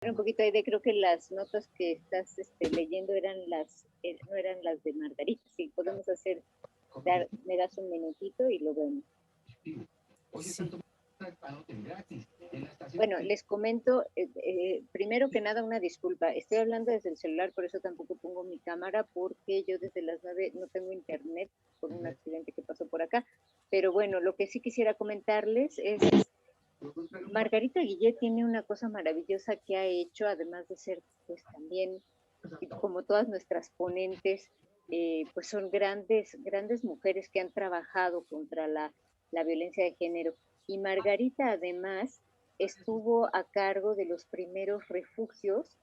un poquito ahí de, creo que las notas que estás leyendo no eran las de Margarita. Sí, podemos hacer, me das un minutito y lo vemos. Sí. Bueno, les comento, primero que nada una disculpa, estoy hablando desde el celular, por eso tampoco pongo mi cámara, porque yo desde las 9 no tengo internet por un accidente que pasó por acá, pero bueno, lo que sí quisiera comentarles es, Margarita Guillet tiene una cosa maravillosa que ha hecho, además de ser pues también, como todas nuestras ponentes, pues son grandes mujeres que han trabajado contra la violencia de género. Y Margarita además estuvo a cargo de los primeros refugios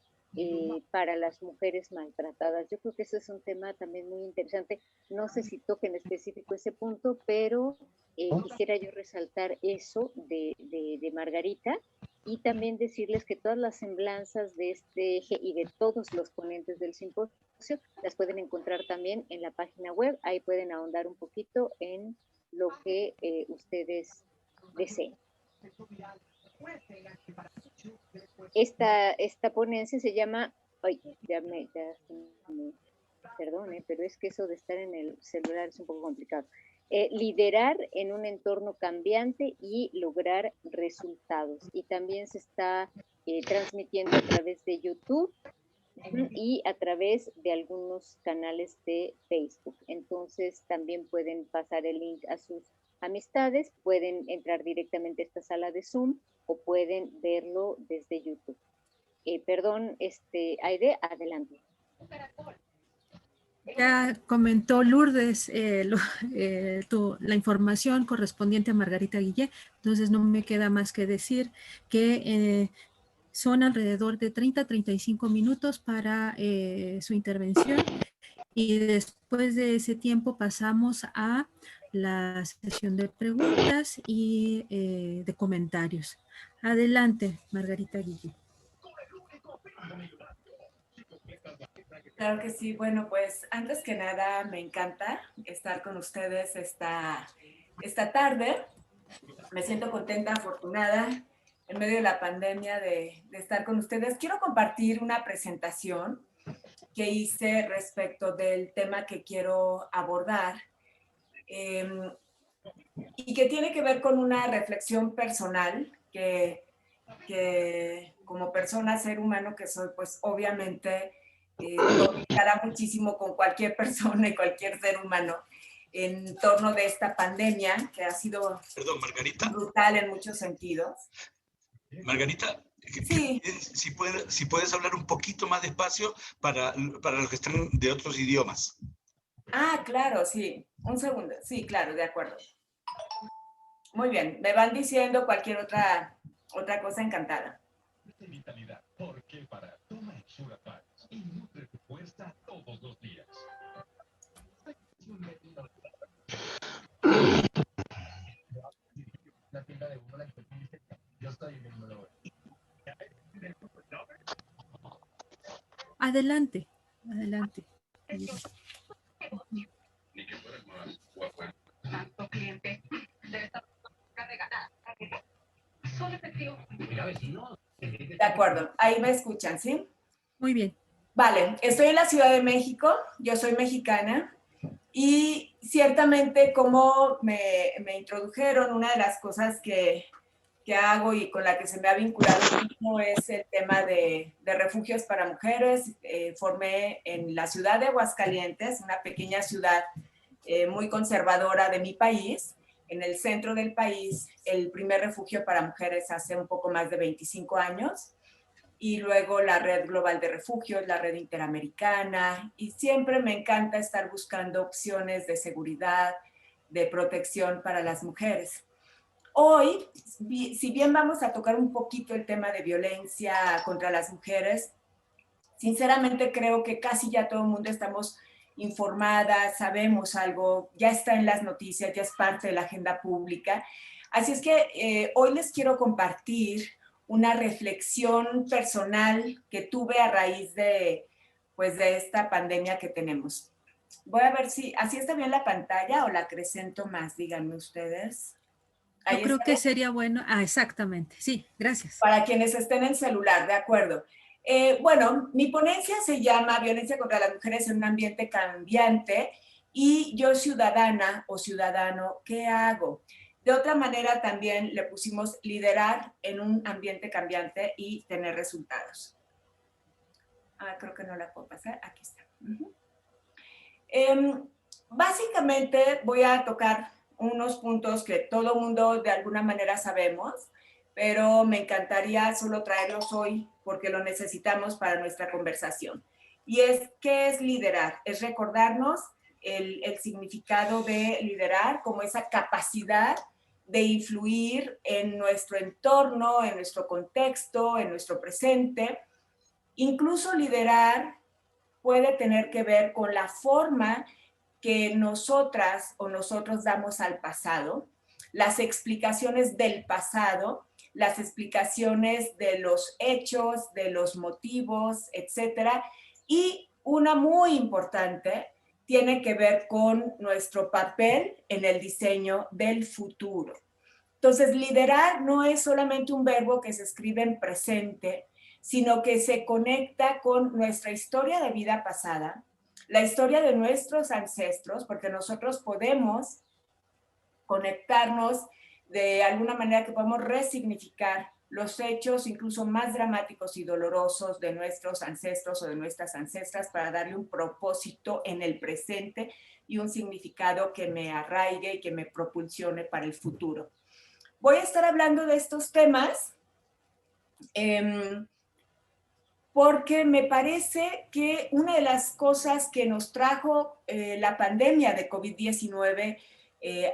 para las mujeres maltratadas. Yo creo que eso es un tema también muy interesante. No sé si toque en específico ese punto, pero quisiera yo resaltar eso de Margarita y también decirles que todas las semblanzas de este eje y de todos los ponentes del simposio las pueden encontrar también en la página web. Ahí pueden ahondar un poquito en lo que ustedes deseen. Esta ponencia se llama, ay, perdone, pero es que eso de estar en el celular es un poco complicado. Liderar en un entorno cambiante y lograr resultados. Y también se está transmitiendo a través de YouTube y a través de algunos canales de Facebook. Entonces también pueden pasar el link a sus amistades, pueden entrar directamente a esta sala de Zoom o pueden verlo desde YouTube. Perdón, Aide, adelante. Ya comentó Lourdes la información correspondiente a Margarita Guillé, entonces no me queda más que decir que son alrededor de 30-35 minutos para su intervención y después de ese tiempo pasamos a la sesión de preguntas y de comentarios. Adelante, Margarita Guillé. Claro que sí. Bueno, pues antes que nada me encanta estar con ustedes esta tarde. Me siento contenta, afortunada en medio de la pandemia de estar con ustedes. Quiero compartir una presentación que hice respecto del tema que quiero abordar y que tiene que ver con una reflexión personal que como persona, ser humano que soy, pues obviamente conectará muchísimo con cualquier persona y cualquier ser humano en torno de esta pandemia que ha sido brutal en muchos sentidos. Margarita, sí. si puedes hablar un poquito más despacio para los que están de otros idiomas. Ah, claro, sí. Un segundo. Sí, claro, de acuerdo. Muy bien. Me van diciendo cualquier otra cosa, encantada. Vitalidad, porque para toma Ensura Packs y nutre tu fuerza todos los días. La tienda de uno la dice, yo estoy viendo. Adelante, adelante. Ni que fueras más guapa. Tanto cliente de esta regalada. Son efectivos. Mira, vecino. De acuerdo, ahí me escuchan, ¿sí? Muy bien. Vale, estoy en la Ciudad de México, yo soy mexicana y ciertamente como me introdujeron, una de las cosas que hago y con la que se me ha vinculado mucho es el tema de refugios para mujeres. Formé en la ciudad de Aguascalientes, una pequeña ciudad muy conservadora de mi país, en el centro del país, el primer refugio para mujeres hace un poco más de 25 años, y luego la Red Global de Refugios, la Red Interamericana, y siempre me encanta estar buscando opciones de seguridad, de protección para las mujeres. Hoy, si bien vamos a tocar un poquito el tema de violencia contra las mujeres, sinceramente creo que casi ya todo el mundo estamos informadas, sabemos algo, ya está en las noticias, ya es parte de la agenda pública. Así es que hoy les quiero compartir una reflexión personal que tuve a raíz de esta pandemia que tenemos. Voy a ver si así está bien la pantalla o la acrecento más, díganme ustedes. Yo creo que sería bueno. Exactamente. Sí, gracias. Para quienes estén en celular, de acuerdo. Bueno, mi ponencia se llama Violencia contra las mujeres en un ambiente cambiante y yo ciudadana o ciudadano, ¿qué hago? De otra manera también le pusimos liderar en un ambiente cambiante y tener resultados. Creo que no la puedo pasar. Aquí está. Básicamente voy a tocar unos puntos que todo mundo de alguna manera sabemos, pero me encantaría solo traerlos hoy porque lo necesitamos para nuestra conversación. Y es, ¿qué es liderar? Es recordarnos el significado de liderar como esa capacidad de influir en nuestro entorno, en nuestro contexto, en nuestro presente. Incluso liderar puede tener que ver con la forma que nosotras o nosotros damos al pasado, las explicaciones del pasado, las explicaciones de los hechos, de los motivos, etcétera. Y una muy importante tiene que ver con nuestro papel en el diseño del futuro. Entonces, liderar no es solamente un verbo que se escribe en presente, sino que se conecta con nuestra historia de vida pasada, la historia de nuestros ancestros, porque nosotros podemos conectarnos de alguna manera que podamos resignificar los hechos incluso más dramáticos y dolorosos de nuestros ancestros o de nuestras ancestras para darle un propósito en el presente y un significado que me arraigue y que me propulsione para el futuro. Voy a estar hablando de estos temas porque me parece que una de las cosas que nos trajo la pandemia de COVID-19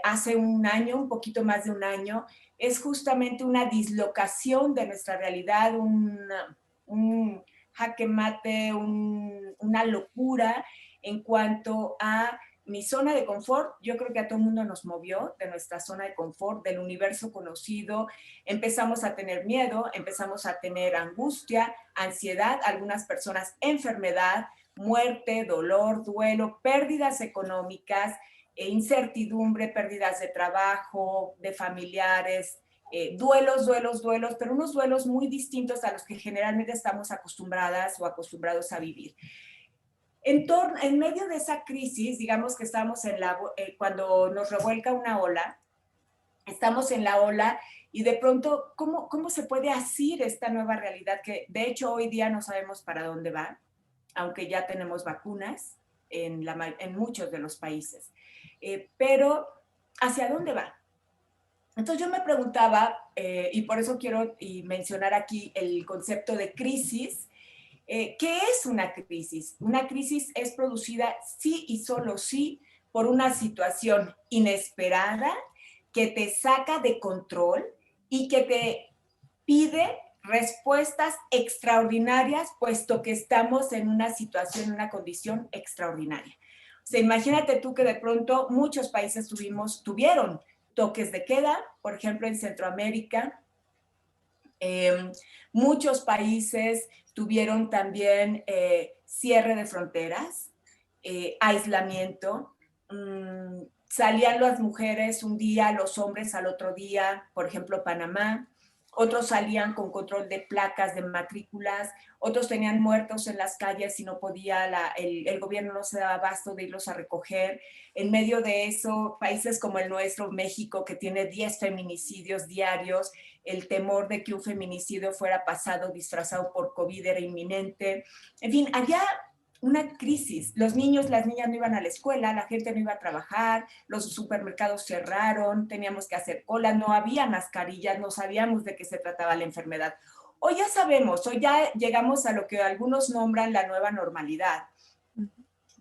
hace un año, un poquito más de un año, es justamente una dislocación de nuestra realidad, un jaque mate, una locura en cuanto a mi zona de confort. Yo creo que a todo el mundo nos movió de nuestra zona de confort, del universo conocido. Empezamos a tener miedo, empezamos a tener angustia, ansiedad, algunas personas enfermedad, muerte, dolor, duelo, pérdidas económicas, incertidumbre, pérdidas de trabajo, de familiares, duelos, pero unos duelos muy distintos a los que generalmente estamos acostumbradas o acostumbrados a vivir. En medio de esa crisis, digamos que estamos cuando nos revuelca una ola, estamos en la ola y de pronto, ¿cómo se puede asir esta nueva realidad que de hecho hoy día no sabemos para dónde va, aunque ya tenemos vacunas en muchos de los países? Pero, ¿hacia dónde va? Entonces yo me preguntaba, y por eso quiero mencionar aquí el concepto de crisis. ¿Qué es una crisis? Una crisis es producida sí y solo sí por una situación inesperada que te saca de control y que te pide respuestas extraordinarias, puesto que estamos en una situación, una condición extraordinaria. O sea, imagínate tú que de pronto muchos países tuvieron toques de queda, por ejemplo en Centroamérica. Muchos países tuvieron también cierre de fronteras, aislamiento. Salían las mujeres un día, los hombres al otro día, por ejemplo, Panamá. Otros salían con control de placas, de matrículas. Otros tenían muertos en las calles y no podía, el gobierno no se daba abasto de irlos a recoger. En medio de eso, países como el nuestro, México, que tiene 10 feminicidios diarios, el temor de que un feminicidio fuera pasado disfrazado por COVID era inminente. En fin, había una crisis. Los niños, las niñas no iban a la escuela, la gente no iba a trabajar, los supermercados cerraron, teníamos que hacer cola, no había mascarillas, no sabíamos de qué se trataba la enfermedad. Hoy ya sabemos, hoy ya llegamos a lo que algunos nombran la nueva normalidad,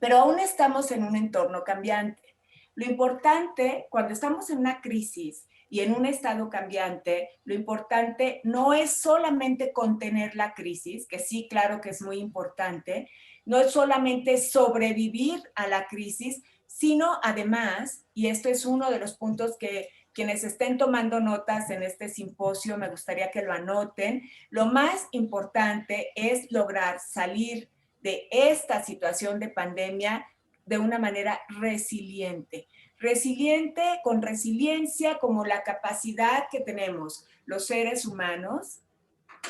pero aún estamos en un entorno cambiante. Lo importante, cuando estamos en una crisis y en un estado cambiante, lo importante no es solamente contener la crisis, que sí, claro que es muy importante, no es solamente sobrevivir a la crisis, sino además, y esto es uno de los puntos que quienes estén tomando notas en este simposio, me gustaría que lo anoten, lo más importante es lograr salir de esta situación de pandemia de una manera resiliente. Resiliente, con resiliencia, como la capacidad que tenemos los seres humanos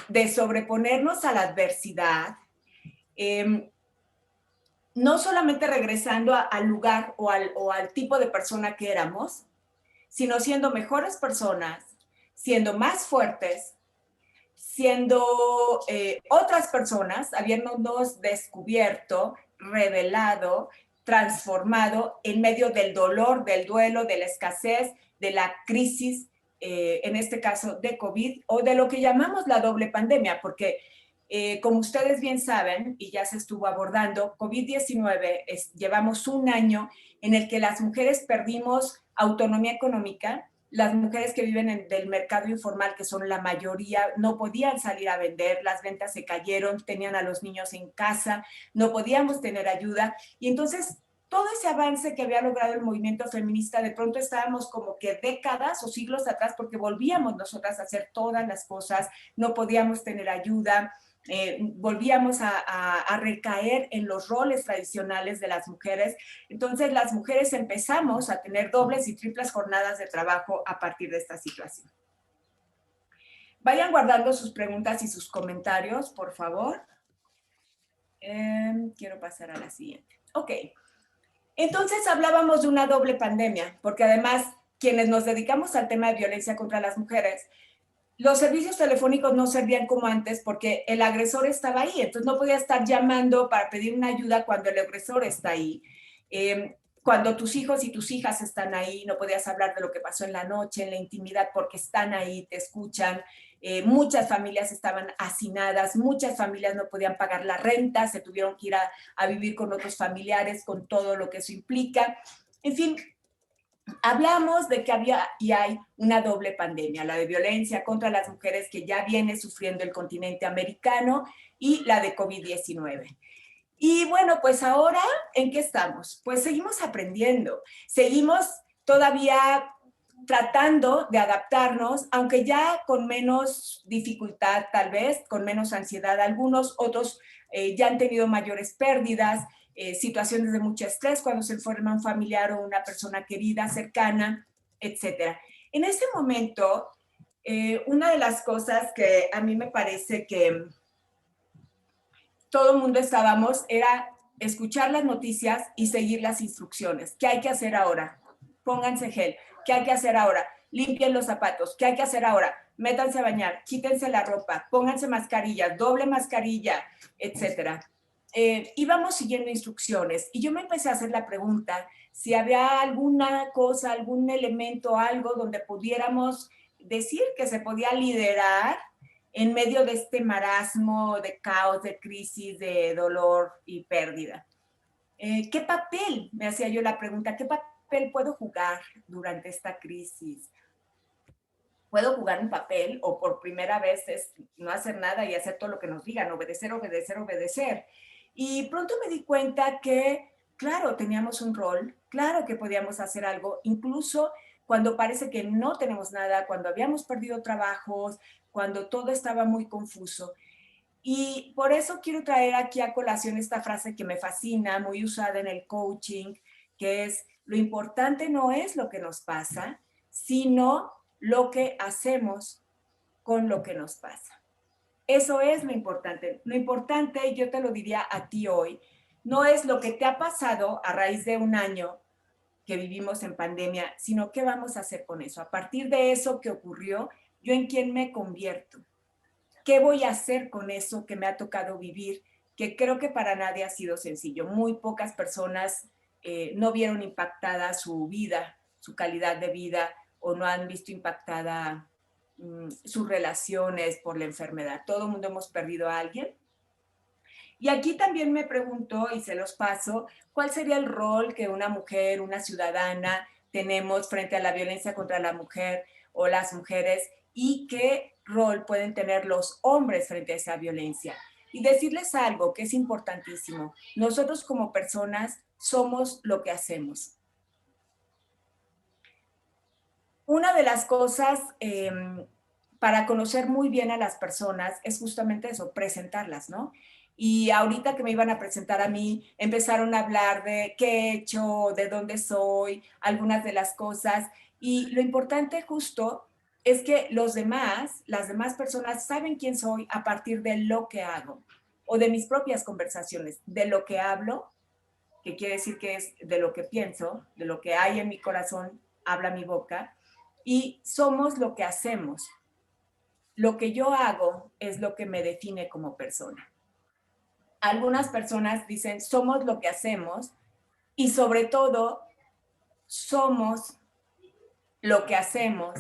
de sobreponernos a la adversidad, no solamente regresando al lugar o al tipo de persona que éramos, sino siendo mejores personas, siendo más fuertes, siendo otras personas, habiéndonos descubierto, revelado, transformado en medio del dolor, del duelo, de la escasez, de la crisis, en este caso de COVID, o de lo que llamamos la doble pandemia, porque como ustedes bien saben, y ya se estuvo abordando, COVID-19, llevamos un año en el que las mujeres perdimos autonomía económica. Las mujeres que viven del mercado informal, que son la mayoría, no podían salir a vender, las ventas se cayeron, tenían a los niños en casa, no podíamos tener ayuda. Y entonces, todo ese avance que había logrado el movimiento feminista, de pronto estábamos como que décadas o siglos atrás, porque volvíamos nosotras a hacer todas las cosas, no podíamos tener ayuda, volvíamos a recaer en los roles tradicionales de las mujeres. Entonces las mujeres empezamos a tener dobles y triples jornadas de trabajo a partir de esta situación. Vayan guardando sus preguntas y sus comentarios, por favor. Quiero pasar a la siguiente. Ok. Entonces hablábamos de una doble pandemia, porque además quienes nos dedicamos al tema de violencia contra las mujeres, los servicios telefónicos no servían como antes porque el agresor estaba ahí, entonces no podía estar llamando para pedir una ayuda cuando el agresor está ahí. Cuando tus hijos y tus hijas están ahí, no podías hablar de lo que pasó en la noche, en la intimidad, porque están ahí, te escuchan. Muchas familias estaban hacinadas, muchas familias no podían pagar la renta, se tuvieron que ir a vivir con otros familiares, con todo lo que eso implica. En fin, hablamos de que había y hay una doble pandemia, la de violencia contra las mujeres que ya viene sufriendo el continente americano y la de COVID-19. Y bueno, pues ahora, ¿en qué estamos? Pues seguimos aprendiendo, seguimos todavía tratando de adaptarnos, aunque ya con menos dificultad tal vez, con menos ansiedad algunos, otros ya han tenido mayores pérdidas, situaciones de mucho estrés cuando se enferma un familiar o una persona querida, cercana, etc. En ese momento, una de las cosas que a mí me parece que todo el mundo estábamos era escuchar las noticias y seguir las instrucciones. ¿Qué hay que hacer ahora? Pónganse gel. ¿Qué hay que hacer ahora? Limpien los zapatos. ¿Qué hay que hacer ahora? Métanse a bañar, quítense la ropa, pónganse mascarillas, doble mascarilla, etc. Íbamos siguiendo instrucciones y yo me empecé a hacer la pregunta si había alguna cosa, algún elemento, algo donde pudiéramos decir que se podía liderar en medio de este marasmo de caos, de crisis, de dolor y pérdida. ¿Qué papel? Me hacía yo la pregunta, ¿qué papel puedo jugar durante esta crisis? ¿Puedo jugar un papel o por primera vez es no hacer nada y hacer todo lo que nos digan, obedecer, obedecer, obedecer? Y pronto me di cuenta que, claro, teníamos un rol, claro que podíamos hacer algo, incluso cuando parece que no tenemos nada, cuando habíamos perdido trabajos, cuando todo estaba muy confuso. Y por eso quiero traer aquí a colación esta frase que me fascina, muy usada en el coaching, que es: lo importante no es lo que nos pasa, sino lo que hacemos con lo que nos pasa. Eso es lo importante. Lo importante, yo te lo diría a ti hoy, no es lo que te ha pasado a raíz de un año que vivimos en pandemia, sino qué vamos a hacer con eso. A partir de eso que ocurrió, ¿yo en quién me convierto? ¿Qué voy a hacer con eso que me ha tocado vivir? Que creo que para nadie ha sido sencillo. Muy pocas personas no vieron impactada su vida, su calidad de vida, o no han visto impactada sus relaciones por la enfermedad. Todo el mundo hemos perdido a alguien. Y aquí también me pregunto, y se los paso, ¿cuál sería el rol que una mujer, una ciudadana, tenemos frente a la violencia contra la mujer o las mujeres, y qué rol pueden tener los hombres frente a esa violencia? Y decirles algo que es importantísimo. Nosotros como personas somos lo que hacemos. Una de las cosas para conocer muy bien a las personas es justamente eso, presentarlas, ¿no? Y ahorita que me iban a presentar a mí, empezaron a hablar de qué he hecho, de dónde soy, algunas de las cosas. Y lo importante justo es que las demás personas saben quién soy a partir de lo que hago o de mis propias conversaciones, de lo que hablo, que quiere decir que es de lo que pienso, de lo que hay en mi corazón, habla mi boca, y somos lo que hacemos. Lo que yo hago es lo que me define como persona. Algunas personas dicen, somos lo que hacemos, y sobre todo, somos lo que hacemos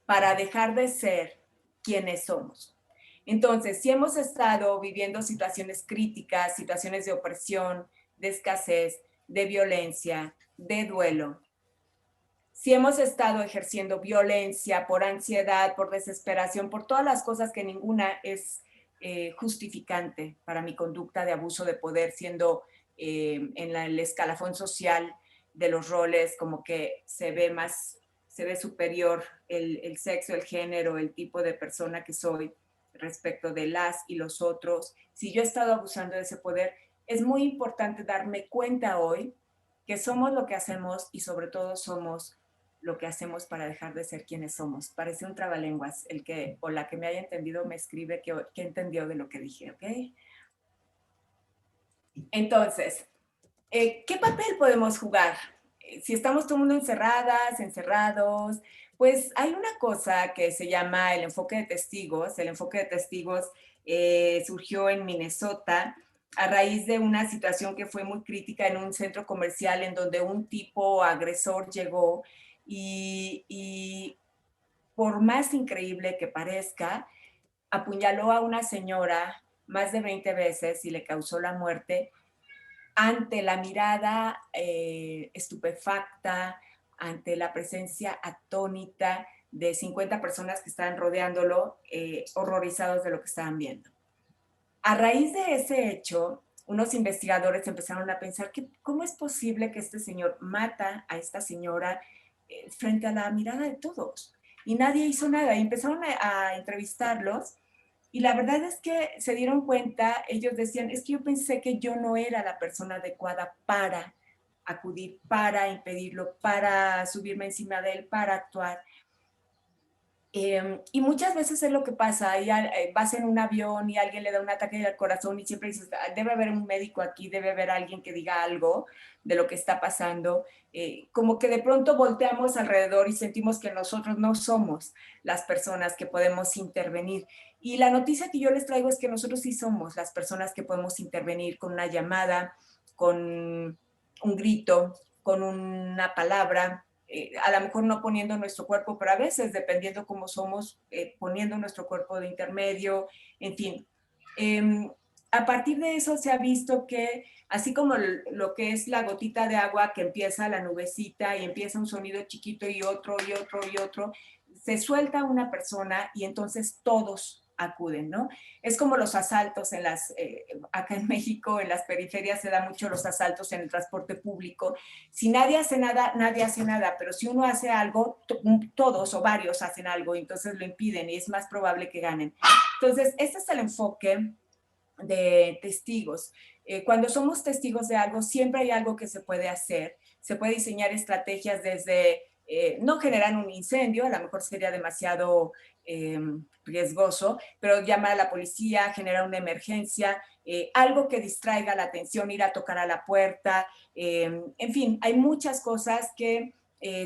para dejar de ser quienes somos. Entonces, si hemos estado viviendo situaciones críticas, situaciones de opresión, de escasez, de violencia, de duelo, si hemos estado ejerciendo violencia por ansiedad, por desesperación, por todas las cosas que ninguna es justificante para mi conducta de abuso de poder, siendo en el escalafón social de los roles como que se ve superior el sexo, el género, el tipo de persona que soy respecto de las y los otros. Si yo he estado abusando de ese poder, es muy importante darme cuenta hoy que somos lo que hacemos y sobre todo somos lo que hacemos para dejar de ser quienes somos. Parece un trabalenguas. El que o la que me haya entendido me escribe que entendió de lo que dije, ¿ok? Entonces, ¿qué papel podemos jugar? Si estamos todo el mundo encerradas, encerrados, pues hay una cosa que se llama el enfoque de testigos. El enfoque de testigos surgió en Minnesota a raíz de una situación que fue muy crítica en un centro comercial en donde un tipo agresor llegó y por más increíble que parezca, apuñaló a una señora más de 20 veces y le causó la muerte ante la mirada estupefacta, ante la presencia atónita de 50 personas que estaban rodeándolo, horrorizados de lo que estaban viendo. A raíz de ese hecho, unos investigadores empezaron a pensar que cómo es posible que este señor mata a esta señora frente a la mirada de todos y nadie hizo nada. Y empezaron a entrevistarlos y la verdad es que se dieron cuenta, ellos decían, es que yo pensé que yo no era la persona adecuada para acudir, para impedirlo, para subirme encima de él, para actuar. Y muchas veces es lo que pasa, vas en un avión y alguien le da un ataque al corazón y siempre dices, debe haber un médico aquí, debe haber alguien que diga algo de lo que está pasando. Como que de pronto volteamos alrededor y sentimos que nosotros no somos las personas que podemos intervenir. Y la noticia que yo les traigo es que nosotros sí somos las personas que podemos intervenir con una llamada, con un grito, con una palabra, a lo mejor no poniendo nuestro cuerpo, pero a veces, dependiendo cómo somos, poniendo nuestro cuerpo de intermedio, en fin. A partir de eso se ha visto que, así como lo que es la gotita de agua que empieza la nubecita y empieza un sonido chiquito y otro, y otro, y otro, se suelta una persona y entonces todos acuden, ¿no? Es como los asaltos acá en México, en las periferias se da mucho los asaltos en el transporte público. Si nadie hace nada, nadie hace nada, pero si uno hace algo, todos o varios hacen algo, entonces lo impiden y es más probable que ganen. Entonces, este es el enfoque de testigos. Cuando somos testigos de algo, siempre hay algo que se puede hacer. Se puede diseñar estrategias desde no generar un incendio, a lo mejor sería demasiado riesgoso, pero llamar a la policía, generar una emergencia, algo que distraiga la atención, ir a tocar a la puerta, en fin, hay muchas cosas que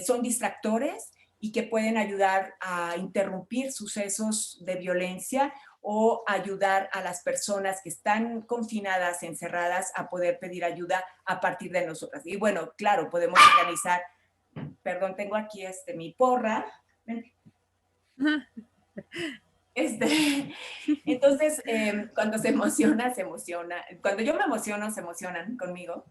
son distractores y que pueden ayudar a interrumpir sucesos de violencia o ayudar a las personas que están confinadas, encerradas, a poder pedir ayuda a partir de nosotras. Y bueno, claro, podemos organizar, perdón, tengo aquí mi porra. Entonces, cuando se emociona, se emociona. Cuando yo me emociono, se emocionan conmigo.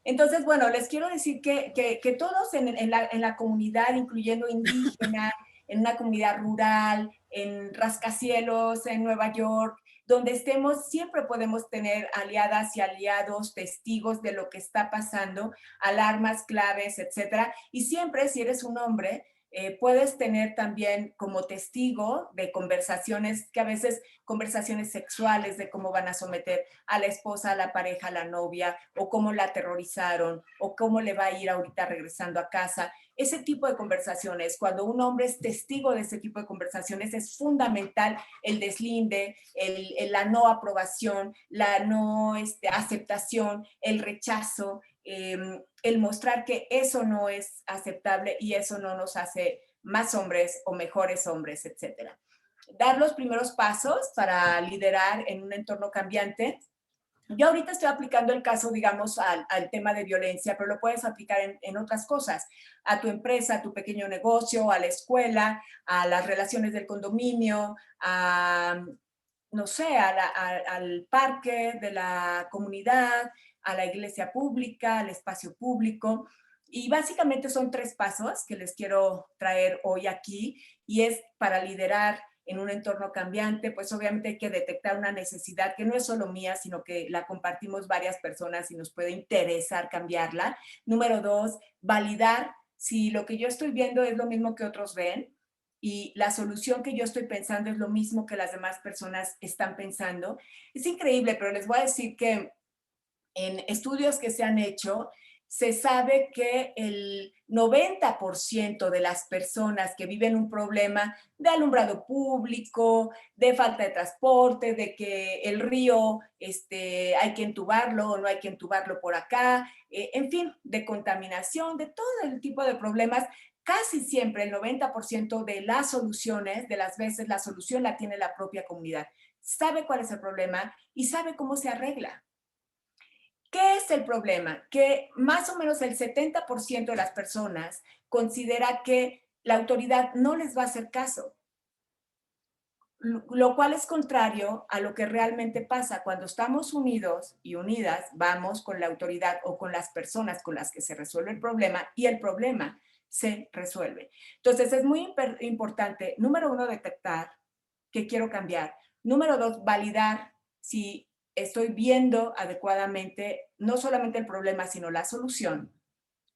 Entonces, bueno, les quiero decir que todos en la comunidad, incluyendo indígena, en una comunidad rural, en rascacielos, en Nueva York, donde estemos, siempre podemos tener aliadas y aliados, testigos de lo que está pasando, alarmas, claves, etcétera. Y siempre, si eres un hombre, puedes tener también como testigo de conversaciones, que a veces conversaciones sexuales de cómo van a someter a la esposa, a la pareja, a la novia, o cómo la aterrorizaron, o cómo le va a ir ahorita regresando a casa. Ese tipo de conversaciones, cuando un hombre es testigo de ese tipo de conversaciones, es fundamental el deslinde, la no aprobación, la no aceptación, el rechazo, el mostrar que eso no es aceptable y eso no nos hace más hombres o mejores hombres, etc. Dar los primeros pasos para liderar en un entorno cambiante. Yo ahorita estoy aplicando el caso, digamos, al tema de violencia, pero lo puedes aplicar en otras cosas, a tu empresa, a tu pequeño negocio, a la escuela, a las relaciones del condominio, a, no sé, al parque de la comunidad, a la iglesia pública, al espacio público. Y básicamente son 3 pasos que les quiero traer hoy aquí, y es para liderar en un entorno cambiante. Pues obviamente hay que detectar una necesidad que no es solo mía, sino que la compartimos varias personas y nos puede interesar cambiarla. Número 2, validar si lo que yo estoy viendo es lo mismo que otros ven y la solución que yo estoy pensando es lo mismo que las demás personas están pensando. Es increíble, pero les voy a decir que en estudios que se han hecho, se sabe que el 90% de las personas que viven un problema de alumbrado público, de falta de transporte, de que el río hay que entubarlo o no hay que entubarlo por acá, en fin, de contaminación, de todo el tipo de problemas, casi siempre el 90% de las soluciones, de las veces la solución la tiene la propia comunidad. Sabe cuál es el problema y sabe cómo se arregla. ¿Qué es el problema? Que más o menos el 70% de las personas considera que la autoridad no les va a hacer caso, lo cual es contrario a lo que realmente pasa. Cuando estamos unidos y unidas, vamos con la autoridad o con las personas con las que se resuelve el problema y el problema se resuelve. Entonces es muy importante, número 1, detectar que quiero cambiar. Número 2, validar si estoy viendo adecuadamente no solamente el problema, sino la solución,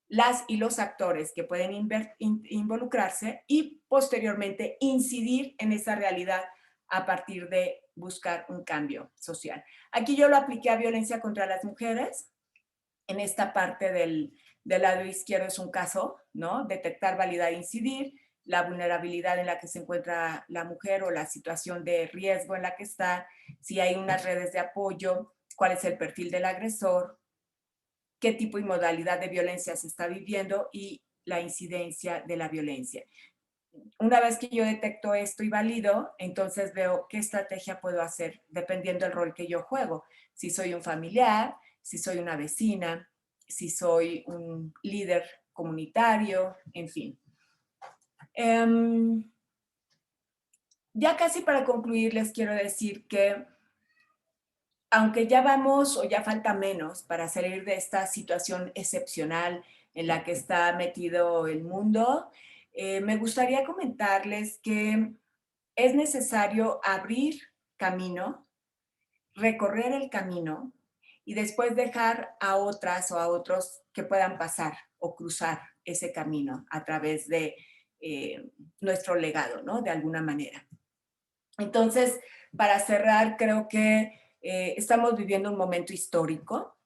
las y los actores que pueden involucrarse y posteriormente incidir en esa realidad a partir de buscar un cambio social. Aquí yo lo apliqué a violencia contra las mujeres. En esta parte del lado izquierdo es un caso, ¿no? Detectar, validar, incidir, la vulnerabilidad en la que se encuentra la mujer o la situación de riesgo en la que está, si hay unas redes de apoyo, cuál es el perfil del agresor, qué tipo y modalidad de violencia se está viviendo y la incidencia de la violencia. Una vez que yo detecto esto y valido, entonces veo qué estrategia puedo hacer dependiendo del rol que yo juego. Si soy un familiar, si soy una vecina, si soy un líder comunitario, en fin. Ya casi para concluir les quiero decir que aunque ya vamos o ya falta menos para salir de esta situación excepcional en la que está metido el mundo, me gustaría comentarles que es necesario abrir camino, recorrer el camino y después dejar a otras o a otros que puedan pasar o cruzar ese camino a través de nuestro legado, ¿no? De alguna manera. Entonces, para cerrar, creo que estamos viviendo un momento histórico.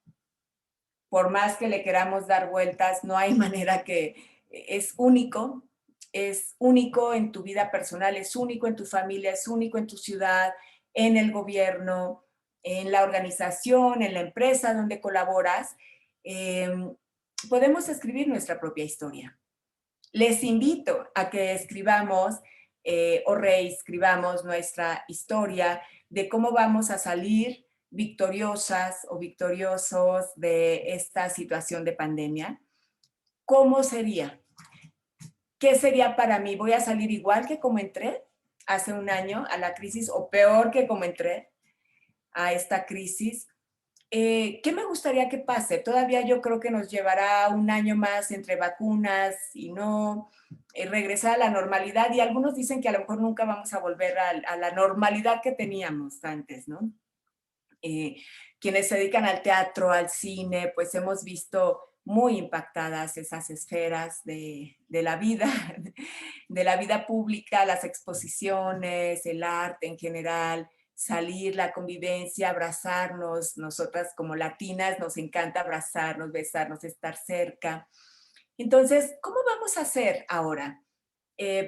Por más que le queramos dar vueltas, no hay manera que es único en tu vida personal, es único en tu familia, es único en tu ciudad, en el gobierno, en la organización, en la empresa donde colaboras. Podemos escribir nuestra propia historia. Les invito a que escribamos o reescribamos nuestra historia de cómo vamos a salir victoriosas o victoriosos de esta situación de pandemia. ¿Cómo sería? ¿Qué sería para mí? ¿Voy a salir igual que como entré hace un año a la crisis o peor que como entré a esta crisis? ¿Qué me gustaría que pase? Todavía yo creo que nos llevará un año más entre vacunas y no regresar a la normalidad, y algunos dicen que a lo mejor nunca vamos a volver a la normalidad que teníamos antes, ¿no? Quienes se dedican al teatro, al cine, pues hemos visto muy impactadas esas esferas de la vida, de la vida pública, las exposiciones, el arte en general, salir, la convivencia, abrazarnos. Nosotras como latinas nos encanta abrazarnos, besarnos, estar cerca. Entonces, ¿cómo vamos a hacer ahora?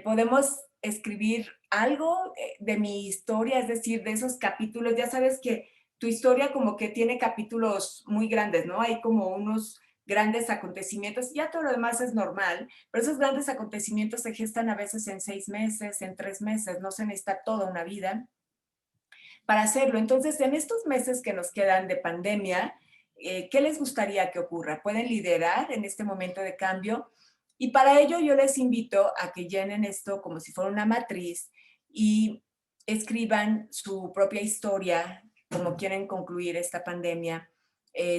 Podemos escribir algo de mi historia, es decir, de esos capítulos. Ya sabes que tu historia como que tiene capítulos muy grandes, ¿no? Hay como unos grandes acontecimientos, ya todo lo demás es normal, pero esos grandes acontecimientos se gestan a veces en 6 meses, en 3 meses, no se necesita toda una vida para hacerlo. Entonces, en estos meses que nos quedan de pandemia, ¿qué les gustaría que ocurra? ¿Pueden liderar en este momento de cambio? Y para ello yo les invito a que llenen esto como si fuera una matriz y escriban su propia historia, como quieren concluir esta pandemia,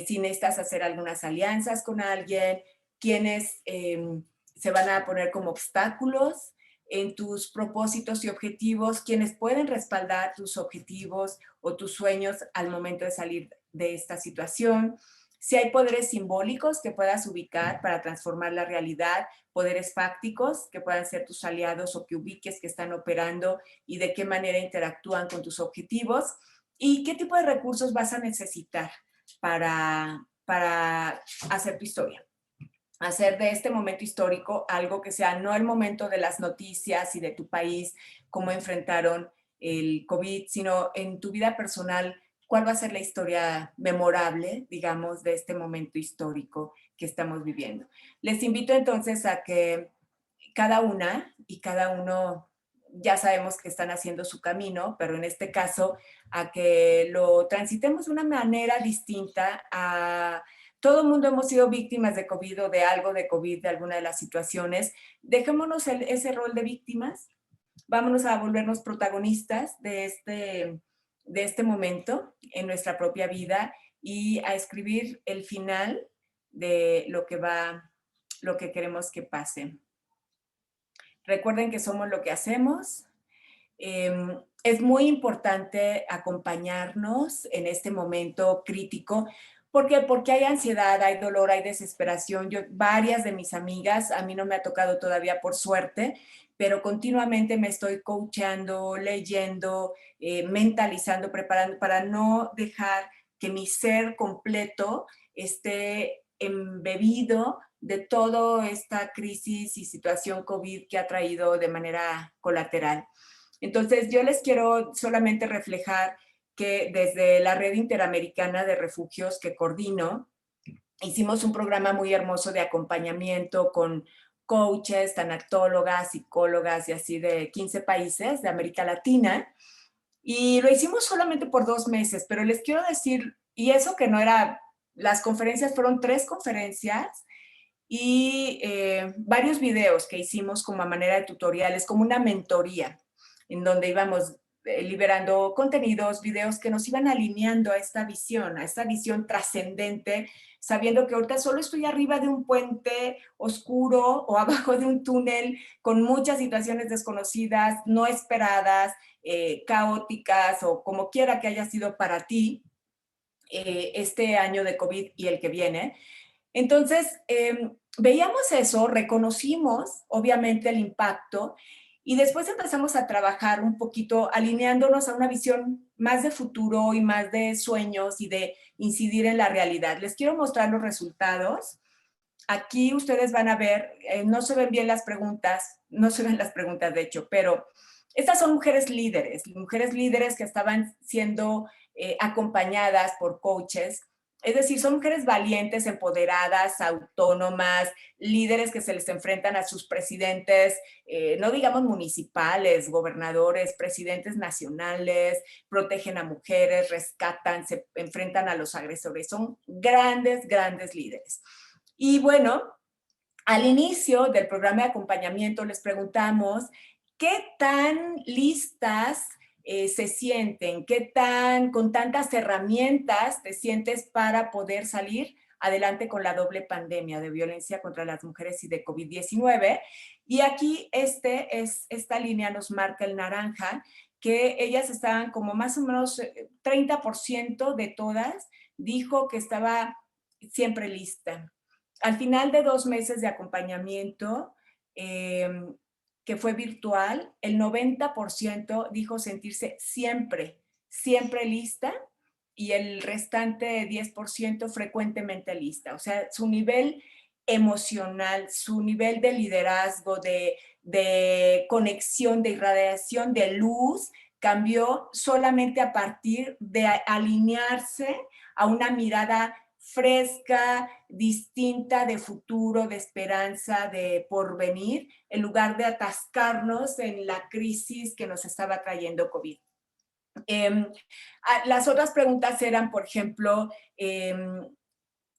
si necesitas hacer algunas alianzas con alguien, quienes se van a poner como obstáculos en tus propósitos y objetivos, quienes pueden respaldar tus objetivos o tus sueños al momento de salir de esta situación. Si hay poderes simbólicos que puedas ubicar para transformar la realidad, poderes fácticos que puedan ser tus aliados o que ubiques que están operando y de qué manera interactúan con tus objetivos, y qué tipo de recursos vas a necesitar para hacer tu historia. Hacer de este momento histórico algo que sea no el momento de las noticias y de tu país, cómo enfrentaron el COVID, sino en tu vida personal, cuál va a ser la historia memorable, digamos, de este momento histórico que estamos viviendo. Les invito entonces a que cada una y cada uno, ya sabemos que están haciendo su camino, pero en este caso a que lo transitemos de una manera distinta. Todo el mundo hemos sido víctimas de COVID o de algo de COVID, de alguna de las situaciones. Dejémonos ese rol de víctimas, vámonos a volvernos protagonistas de este momento en nuestra propia vida y a escribir el final de lo que queremos que pase. Recuerden que somos lo que hacemos. Es muy importante acompañarnos en este momento crítico. ¿Por qué? Porque hay ansiedad, hay dolor, hay desesperación. Varias de mis amigas, a mí no me ha tocado todavía por suerte, pero continuamente me estoy coachando, leyendo, mentalizando, preparando para no dejar que mi ser completo esté embebido de toda esta crisis y situación COVID que ha traído de manera colateral. Entonces, yo les quiero solamente reflejar que desde la Red Interamericana de Refugios que coordino, hicimos un programa muy hermoso de acompañamiento con coaches, tanatólogas, psicólogas y así de 15 países de América Latina. Y lo hicimos solamente por 2 meses, pero les quiero decir, y eso que no era, las conferencias fueron 3 conferencias y varios videos que hicimos como a manera de tutoriales, como una mentoría, en donde íbamos liberando contenidos, videos que nos iban alineando a esta visión trascendente, sabiendo que ahorita solo estoy arriba de un puente oscuro o abajo de un túnel con muchas situaciones desconocidas, no esperadas, caóticas o como quiera que haya sido para ti este año de COVID y el que viene. Entonces, veíamos eso, reconocimos obviamente el impacto y después empezamos a trabajar un poquito alineándonos a una visión más de futuro y más de sueños y de incidir en la realidad. Les quiero mostrar los resultados. Aquí ustedes van a ver, no se ven bien las preguntas, no se ven las preguntas de hecho, pero estas son mujeres líderes que estaban siendo acompañadas por coaches. Es decir, son mujeres valientes, empoderadas, autónomas, líderes que se les enfrentan a sus presidentes, no digamos municipales, gobernadores, presidentes nacionales, protegen a mujeres, rescatan, se enfrentan a los agresores. Son grandes, grandes líderes. Y bueno, al inicio del programa de acompañamiento les preguntamos qué tan listas se sienten, con tantas herramientas te sientes para poder salir adelante con la doble pandemia de violencia contra las mujeres y de COVID-19. Y aquí esta línea nos marca el naranja, que ellas estaban como más o menos 30% de todas dijo que estaba siempre lista. Al final de 2 meses de acompañamiento, que fue virtual, el 90% dijo sentirse siempre, siempre lista, y el restante 10% frecuentemente lista. O sea, su nivel emocional, su nivel de liderazgo, de conexión, de irradiación, de luz, cambió solamente a partir de alinearse a una mirada fresca, distinta, de futuro, de esperanza, de porvenir, en lugar de atascarnos en la crisis que nos estaba trayendo COVID. Las otras preguntas eran, por ejemplo,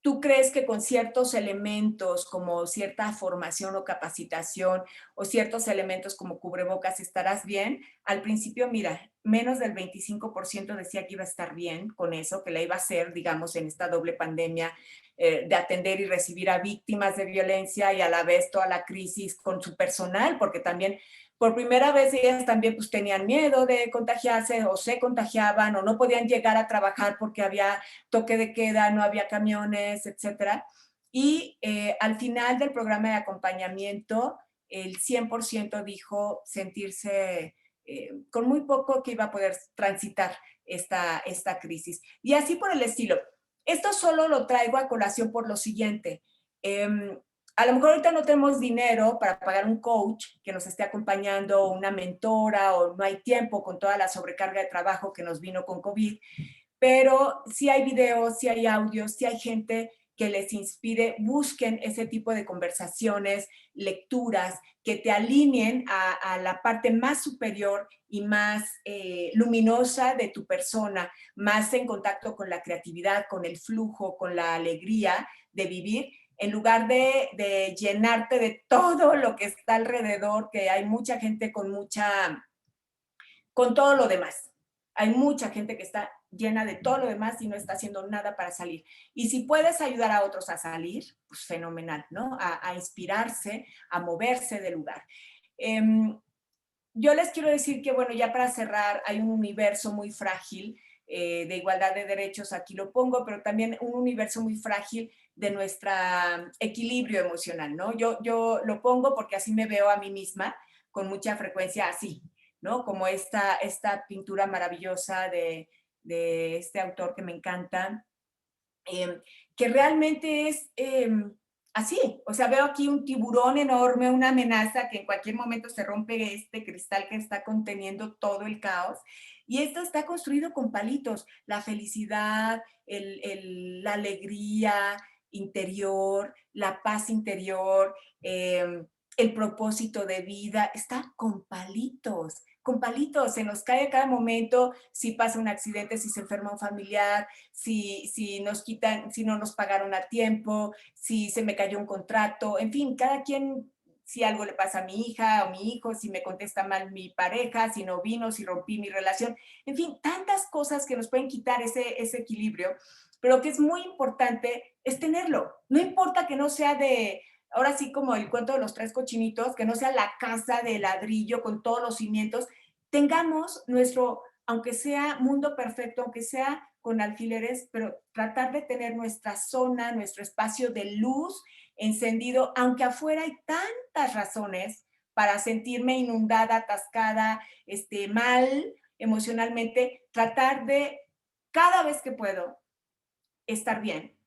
¿tú crees que con ciertos elementos como cierta formación o capacitación o ciertos elementos como cubrebocas estarás bien? Al principio, mira, menos del 25% decía que iba a estar bien con eso, que la iba a hacer, digamos, en esta doble pandemia de atender y recibir a víctimas de violencia y a la vez toda la crisis con su personal, porque también por primera vez ellas también pues tenían miedo de contagiarse o se contagiaban o no podían llegar a trabajar porque había toque de queda, no había camiones, etcétera. Y al final del programa de acompañamiento, el 100% dijo sentirse con muy poco que iba a poder transitar esta crisis. Y así por el estilo. Esto solo lo traigo a colación por lo siguiente. A lo mejor ahorita no tenemos dinero para pagar un coach que nos esté acompañando, una mentora, o no hay tiempo con toda la sobrecarga de trabajo que nos vino con COVID, pero sí hay videos, sí hay audios, sí hay gente que les inspire. Busquen ese tipo de conversaciones, lecturas que te alineen a la parte más superior y más luminosa de tu persona, más en contacto con la creatividad, con el flujo, con la alegría de vivir, en lugar de llenarte de todo lo que está alrededor, que hay mucha gente con todo lo demás. Hay mucha gente que está llena de todo lo demás y no está haciendo nada para salir. Y si puedes ayudar a otros a salir, pues fenomenal, ¿no? A inspirarse, a moverse del lugar. Yo les quiero decir que, bueno, ya para cerrar, hay un universo muy frágil de igualdad de derechos, aquí lo pongo, pero también un universo muy frágil de nuestro equilibrio emocional, ¿no? Yo lo pongo porque así me veo a mí misma con mucha frecuencia así, ¿no? Como esta pintura maravillosa de este autor que me encanta, que realmente es así. O sea, veo aquí un tiburón enorme, una amenaza que en cualquier momento se rompe este cristal que está conteniendo todo el caos. Y esto está construido con palitos. La felicidad, la alegría interior, la paz interior, el propósito de vida, está con palitos. Con palitos, se nos cae a cada momento si pasa un accidente, si se enferma un familiar, si nos quitan, si no nos pagaron a tiempo, si se me cayó un contrato, en fin, cada quien, si algo le pasa a mi hija o mi hijo, si me contesta mal mi pareja, si no vino, si rompí mi relación, en fin, tantas cosas que nos pueden quitar ese equilibrio, pero que es muy importante es tenerlo. No importa que no sea ahora sí como el cuento de los 3 cochinitos, que no sea la casa de ladrillo con todos los cimientos, tengamos nuestro, aunque sea mundo perfecto, aunque sea con alfileres, pero tratar de tener nuestra zona, nuestro espacio de luz encendido, aunque afuera hay tantas razones para sentirme inundada, atascada, mal emocionalmente, tratar de cada vez que puedo estar bien.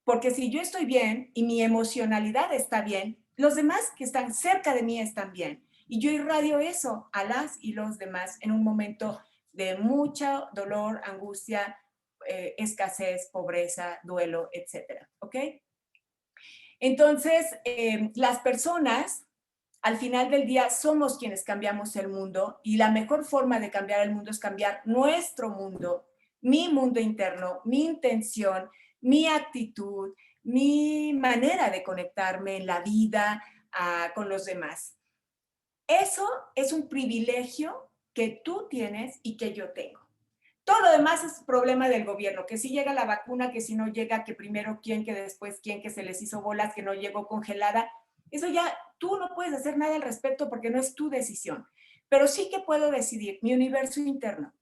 Porque si yo estoy bien y mi emocionalidad está bien, los demás que están cerca de mí están bien. Y yo irradio eso a las y los demás en un momento de mucho dolor, angustia, escasez, pobreza, duelo, etcétera. ¿Ok? Entonces, las personas, al final del día, somos quienes cambiamos el mundo y la mejor forma de cambiar el mundo es cambiar nuestro mundo, mi mundo interno, mi intención, mi actitud, mi manera de conectarme en la vida con los demás. Eso es un privilegio que tú tienes y que yo tengo. Todo lo demás es problema del gobierno, que si llega la vacuna, que si no llega, que primero quién, que después quién, que se les hizo bolas, que no llegó congelada. Eso ya tú no puedes hacer nada al respecto porque no es tu decisión. Pero sí que puedo decidir mi universo interno,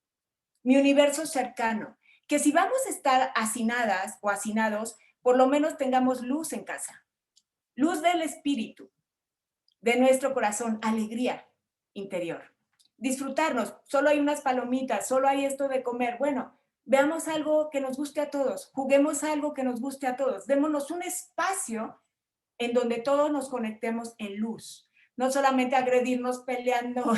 mi universo cercano, que si vamos a estar hacinadas o hacinados, por lo menos tengamos luz en casa, luz del espíritu, de nuestro corazón, alegría interior. Disfrutarnos, solo hay unas palomitas, solo hay esto de comer. Bueno, veamos algo que nos guste a todos, juguemos algo que nos guste a todos, démonos un espacio en donde todos nos conectemos en luz. No solamente agredirnos peleando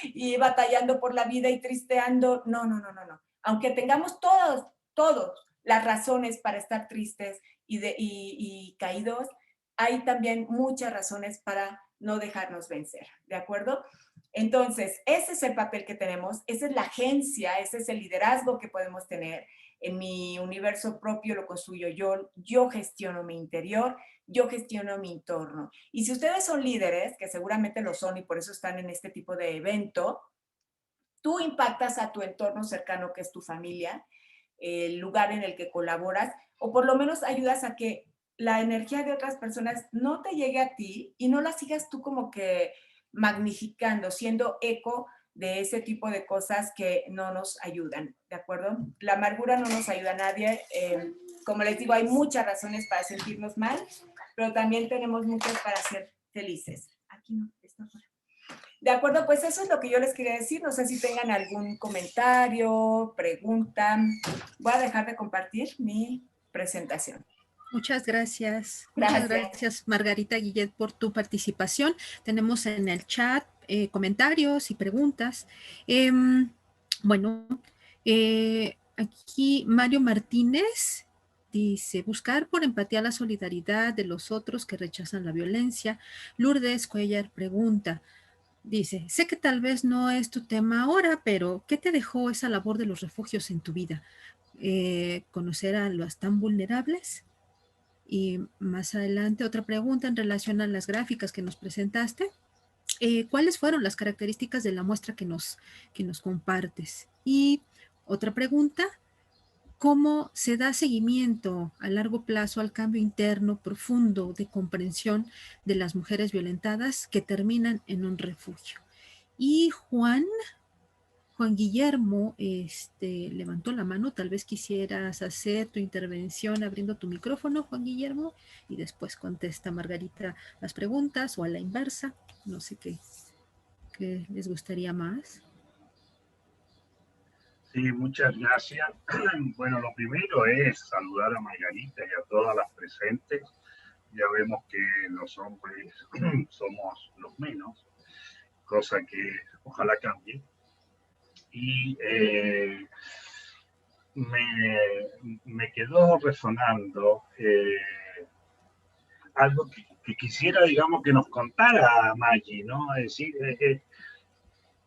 y batallando por la vida y tristeando. No, no, no, no, no. Aunque tengamos todos las razones para estar tristes y caídos, hay también muchas razones para no dejarnos vencer, ¿de acuerdo? Entonces, ese es el papel que tenemos, esa es la agencia, ese es el liderazgo que podemos tener. En mi universo propio lo construyo yo gestiono mi interior, yo gestiono mi entorno. Y si ustedes son líderes, que seguramente lo son y por eso están en este tipo de evento, tú impactas a tu entorno cercano, que es tu familia, el lugar en el que colaboras, o por lo menos ayudas a que la energía de otras personas no te llegue a ti y no la sigas tú como que magnificando, siendo eco de ese tipo de cosas que no nos ayudan, ¿de acuerdo? La amargura no nos ayuda a nadie. Como les digo, hay muchas razones para sentirnos mal, pero también tenemos muchas para ser felices. Aquí no, está fuera. De acuerdo, pues eso es lo que yo les quería decir. No sé si tengan algún comentario, pregunta. Voy a dejar de compartir mi presentación. Muchas gracias. Gracias. Muchas gracias, Margarita Guillet, por tu participación. Tenemos en el chat comentarios y preguntas. Bueno, aquí Mario Martínez dice, buscar por empatía la solidaridad de los otros que rechazan la violencia. Lourdes Cuellar pregunta, dice, sé que tal vez no es tu tema ahora, pero ¿qué te dejó esa labor de los refugios en tu vida? ¿Conocer a los tan vulnerables? Y más adelante otra pregunta en relación a las gráficas que nos presentaste. ¿Cuáles fueron las características de la muestra que nos compartes? Y otra pregunta, ¿cómo se da seguimiento a largo plazo al cambio interno profundo de comprensión de las mujeres violentadas que terminan en un refugio? Y Juan Guillermo levantó la mano, tal vez quisieras hacer tu intervención abriendo tu micrófono, Juan Guillermo, y después contesta Margarita las preguntas o a la inversa, no sé qué les gustaría más. Sí, muchas gracias. Bueno, lo primero es saludar a Margarita y a todas las presentes. Ya vemos que los hombres somos los menos, cosa que ojalá cambie. Y me quedó resonando algo que quisiera, digamos, que nos contara Maggie, ¿no? Es decir,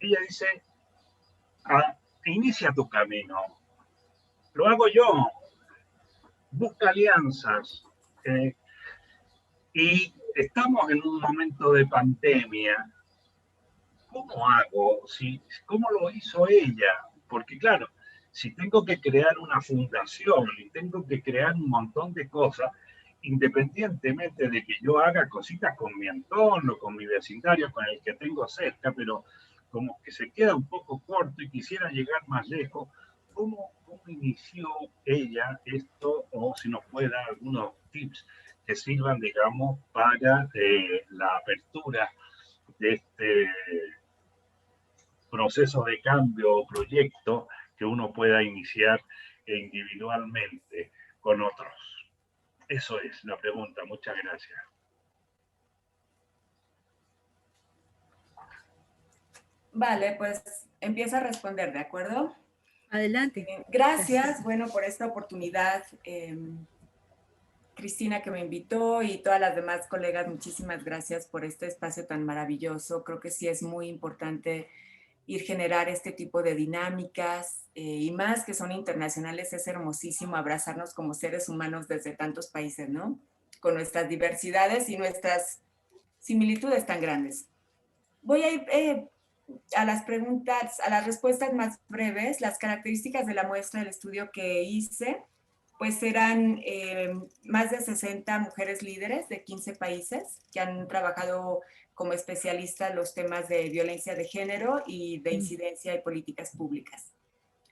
ella dice, inicia tu camino, lo hago yo, busca alianzas, y estamos en un momento de pandemia. ¿Cómo hago? ¿Cómo lo hizo ella? Porque claro, si tengo que crear una fundación y tengo que crear un montón de cosas, independientemente de que yo haga cositas con mi entorno, con mi vecindario, con el que tengo cerca, pero como que se queda un poco corto y quisiera llegar más lejos, ¿cómo inició ella esto? O si nos puede dar algunos tips que sirvan, digamos, para la apertura de este proceso de cambio o proyecto que uno pueda iniciar individualmente con otros. Eso es la pregunta. Muchas gracias. Vale, pues empieza a responder, ¿de acuerdo? Adelante. Gracias, bueno, por esta oportunidad. Cristina, que me invitó, y todas las demás colegas, muchísimas gracias por este espacio tan maravilloso. Creo que sí es muy importante generar este tipo de dinámicas, y más que son internacionales. Es hermosísimo abrazarnos como seres humanos desde tantos países, ¿no? Con nuestras diversidades y nuestras similitudes tan grandes. Voy a ir a las preguntas, a las respuestas más breves. Las características de la muestra del estudio que hice, pues eran más de 60 mujeres líderes de 15 países que han trabajado como especialistas los temas de violencia de género y de incidencia y políticas públicas.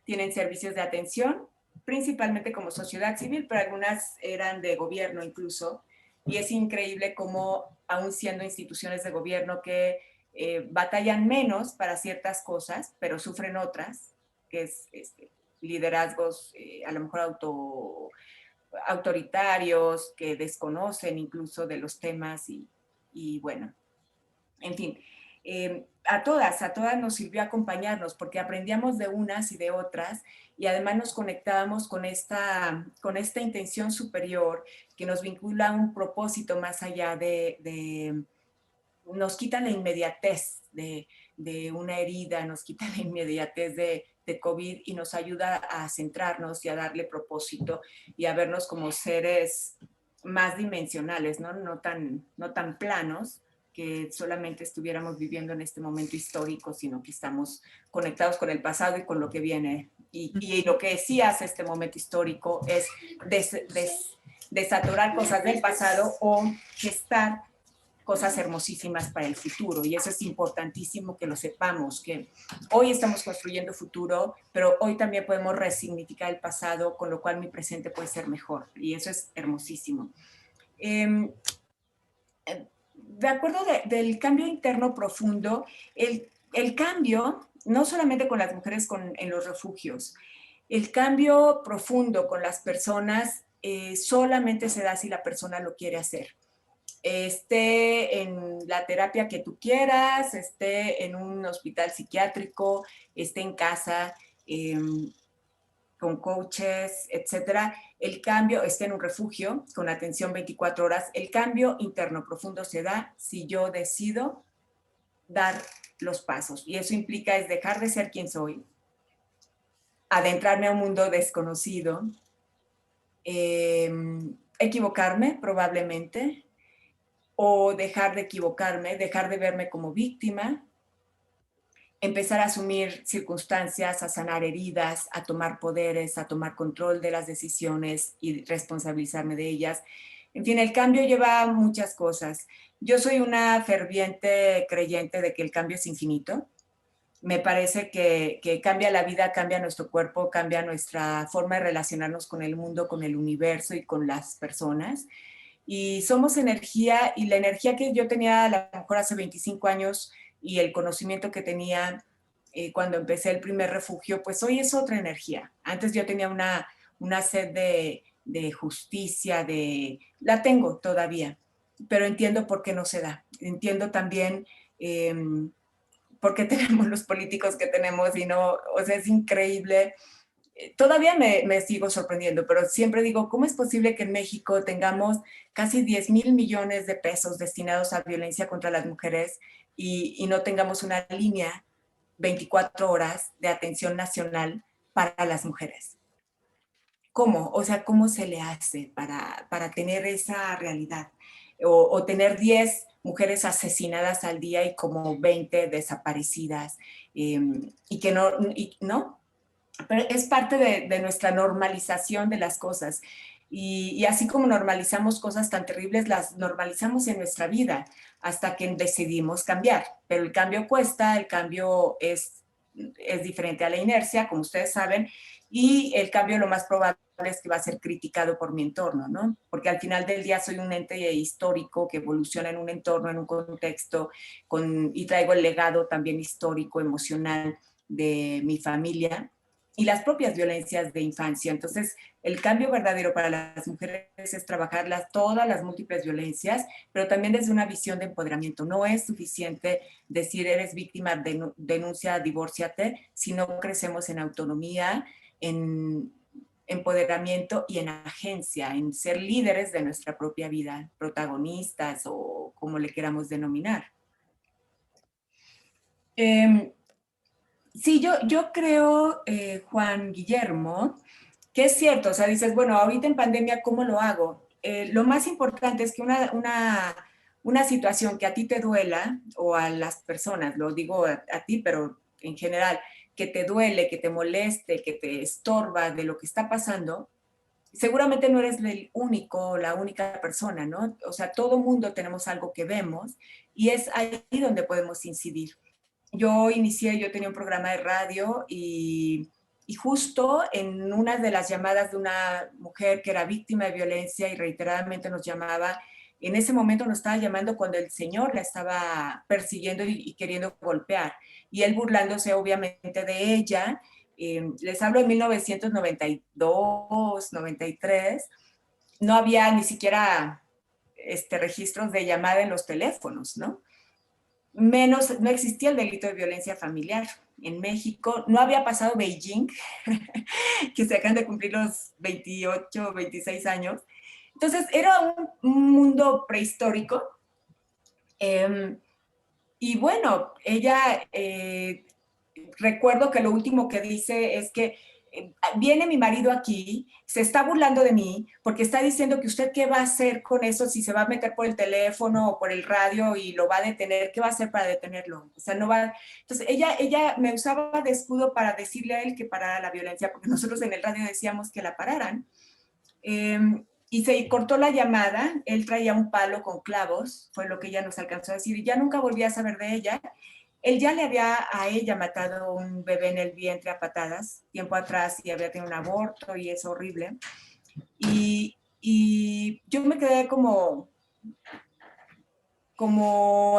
Tienen servicios de atención, principalmente como sociedad civil, pero algunas eran de gobierno incluso, y es increíble cómo, aún siendo instituciones de gobierno que batallan menos para ciertas cosas, pero sufren otras, que es liderazgos a lo mejor autoritarios, que desconocen incluso de los temas y bueno, en fin. A todas nos sirvió acompañarnos porque aprendíamos de unas y de otras y además nos conectábamos con esta intención superior que nos vincula a un propósito más allá nos quita la inmediatez de una herida, nos quita la inmediatez de COVID y nos ayuda a centrarnos y a darle propósito y a vernos como seres más dimensionales, ¿no? No tan planos, que solamente estuviéramos viviendo en este momento histórico, sino que estamos conectados con el pasado y con lo que viene. Y lo que sí hace este momento histórico es desatorar cosas del pasado o gestar cosas hermosísimas para el futuro. Y eso es importantísimo que lo sepamos, que hoy estamos construyendo futuro, pero hoy también podemos resignificar el pasado, con lo cual mi presente puede ser mejor. Y eso es hermosísimo. De acuerdo del cambio interno profundo, el cambio, no solamente con las mujeres en los refugios, el cambio profundo con las personas solamente se da si la persona lo quiere hacer. Esté en la terapia que tú quieras, esté en un hospital psiquiátrico, esté en casa, con coaches, etcétera, el cambio, esté en un refugio con atención 24 horas, el cambio interno profundo se da si yo decido dar los pasos. Y eso implica es dejar de ser quien soy, adentrarme a un mundo desconocido, equivocarme probablemente, o dejar de equivocarme, dejar de verme como víctima, empezar a asumir circunstancias, a sanar heridas, a tomar poderes, a tomar control de las decisiones y responsabilizarme de ellas. En fin, el cambio lleva muchas cosas. Yo soy una ferviente creyente de que el cambio es infinito. Me parece que cambia la vida, cambia nuestro cuerpo, cambia nuestra forma de relacionarnos con el mundo, con el universo y con las personas. Y somos energía, y la energía que yo tenía a lo mejor hace 25 años y el conocimiento que tenía cuando empecé el primer refugio, pues hoy es otra energía. Antes yo tenía una sed de justicia, la tengo todavía, pero entiendo por qué no se da. Entiendo también por qué tenemos los políticos que tenemos y no, o sea, es increíble. Todavía me sigo sorprendiendo, pero siempre digo, ¿cómo es posible que en México tengamos casi 10,000 millones de pesos destinados a violencia contra las mujeres y no tengamos una línea 24 horas de atención nacional para las mujeres? ¿Cómo? O sea, ¿cómo se le hace para tener esa realidad? O tener 10 mujeres asesinadas al día y como 20 desaparecidas y que no. Pero es parte de nuestra normalización de las cosas. Y así como normalizamos cosas tan terribles, las normalizamos en nuestra vida hasta que decidimos cambiar. Pero el cambio cuesta, el cambio es diferente a la inercia, como ustedes saben, y el cambio lo más probable es que va a ser criticado por mi entorno, ¿no? Porque al final del día soy un ente histórico que evoluciona en un entorno, en un contexto, y traigo el legado también histórico, emocional de mi familia y las propias violencias de infancia. Entonces, el cambio verdadero para las mujeres es trabajar todas las múltiples violencias, pero también desde una visión de empoderamiento. No es suficiente decir eres víctima, denuncia, divórciate, si no crecemos en autonomía, en empoderamiento y en agencia, en ser líderes de nuestra propia vida, protagonistas o como le queramos denominar. Sí, yo creo, Juan Guillermo, que es cierto, o sea, dices, bueno, ahorita en pandemia, ¿cómo lo hago? Lo más importante es que una situación que a ti te duela, o a las personas, lo digo a ti, pero en general, que te duele, que te moleste, que te estorba de lo que está pasando, seguramente no eres el único o la única persona, ¿no? O sea, todo mundo tenemos algo que vemos y es ahí donde podemos incidir. Yo tenía un programa de radio y justo en una de las llamadas de una mujer que era víctima de violencia y reiteradamente nos llamaba, En ese momento nos estaba llamando cuando el señor la estaba persiguiendo y queriendo golpear. Y él burlándose obviamente de ella. Les hablo de 1992, 93. No había ni siquiera registros de llamada en los teléfonos, ¿no? Menos, no existía el delito de violencia familiar en México. No había pasado Beijing, que se acaban de cumplir los 28, 26 años. Entonces, era un mundo prehistórico. Y bueno, ella, recuerdo que lo último que dice es que viene mi marido aquí, se está burlando de mí, porque está diciendo que usted qué va a hacer con eso, si se va a meter por el teléfono o por el radio y lo va a detener, ¿qué va a hacer para detenerlo? O sea, no va... Entonces, ella me usaba de escudo para decirle a él que parara la violencia, porque nosotros en el radio decíamos que la pararan. Y se cortó la llamada, él traía un palo con clavos, fue lo que ella nos alcanzó a decir, y ya nunca volví a saber de ella. Él ya le había a ella matado un bebé en el vientre a patadas, tiempo atrás, y había tenido un aborto, y es horrible. Y yo me quedé como